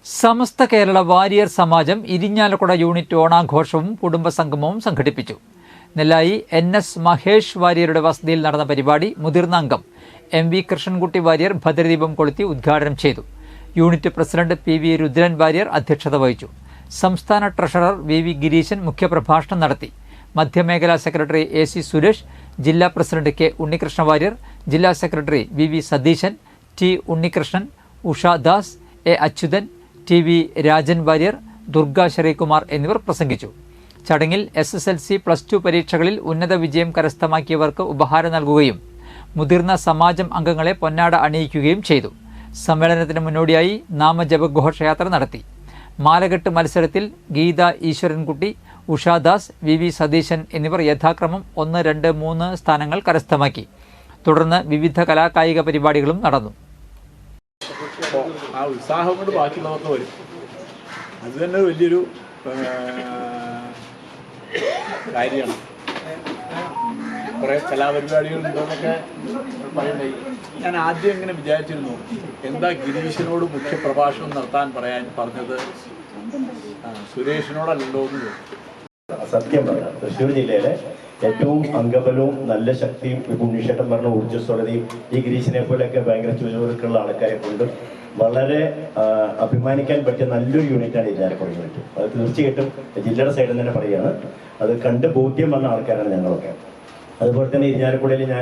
സമസ്ത കേരള വാരിയർ സമാജം Irinjalakuda unit ഓണാഘോഷവും കുടുംബസംഗമവും സംഘടിപ്പിച്ചു. നെല്ലായി NS Mahesh വാര്യരുടെ വസതിയിൽ നടന്ന പരിപാടി മുതിർന്ന അംഗം MV കൃഷ്ണൻകുട്ടി വാര്യർ ഭദ്രദീപം കൊളുത്തി ഉദ്ഘാടനം ചെയ്തു. Unit president PV Rudran Warrier അധ്യക്ഷത വഹിച്ചു. സംസ്ഥാന ട്രഷറർ VV ഗിരീശൻ മുഖ്യപ്രഭാഷണം നടത്തി. മധ്യമേഖലാ സെക്രട്ടറി AC സുരേഷ്, ജില്ലാ പ്രസിഡന്റ് K ഉണ്ണികൃഷ്ണ വാര്യർ, ജില്ലാ secretary VV Satheesan, T Unnikrishnan, Usha Das, A Achuthan, TV Rajan Warrier, Durga Sreekumar എന്നിവർ പ്രസംഗിച്ചു. ചടങ്ങിൽ SSLC, +2 പരീക്ഷകളിൽ ഉന്നത വിജയം കരസ്ഥമാക്കിയവർക്ക് ഉപഹാരം നൽകുകയും മുതിർന്ന സമാജം അംഗങ്ങളെ പൊന്നാട അണിയിക്കുകയും ചെയ്തു. സമ്മേളനത്തിന് മുന്നോടിയായി നാമജപഘോഷയാത്ര നടത്തി. മാലകെട്ട് മത്സരത്തിൽ ഗീത ഈശ്വരൻകുട്ടി, ഉഷാദാസ്, VV സതീശൻ എന്നിവർ യഥാക്രമം 1, 2, 3 സ്ഥാനങ്ങൾ കരസ്ഥമാക്കി. തുടർന്ന് വിവിധ കലാകായിക പരിപാടികളും നടന്നു. ആ ഉത്സാഹം കൊണ്ട് ബാക്കിയുള്ളതൊക്കെ വരും. അത് തന്നെ വലിയൊരു കാര്യമാണ്. കുറേ കലാപരിപാടികൾ ഉണ്ടെന്നൊക്കെ പറയുന്നത് ഞാൻ ആദ്യം ഇങ്ങനെ വിചാരിച്ചിരുന്നു, എന്താ ഗിരീഷിനോട് മുഖ്യപ്രഭാഷണം നടത്താൻ പറഞ്ഞത് സുരേഷിനോടല്ലോ എന്ന് തോന്നി. സത്യം പറഞ്ഞാൽ തൃശ്ശൂർ ജില്ലയിലെ ഏറ്റവും അംഗബലവും നല്ല ശക്തിയും ഉണ്ണിഷേട്ടൻ പറഞ്ഞ ഊർജ്ജസ്വലതയും ഈ ഗിരീഷിനെ പോലെയൊക്കെ ഭയങ്കര ചുവടുകളുള്ള ആൾക്കാരെ കൊണ്ട് വളരെ അഭിമാനിക്കാൻ പറ്റിയ നല്ലൊരു യൂണിറ്റാണ് ഇരിഞ്ഞാലക്കുട യൂണിറ്റ്. അത് തീർച്ചയായിട്ടും ജില്ലയുടെ സൈഡിൽ തന്നെ പറയുകയാണ്. അത് കണ്ട് ബോധ്യം വന്ന ആൾക്കാരാണ് ഞങ്ങളൊക്കെ. അതുപോലെ തന്നെ ഇരിഞ്ഞാലക്കുടയിൽ ഞാൻ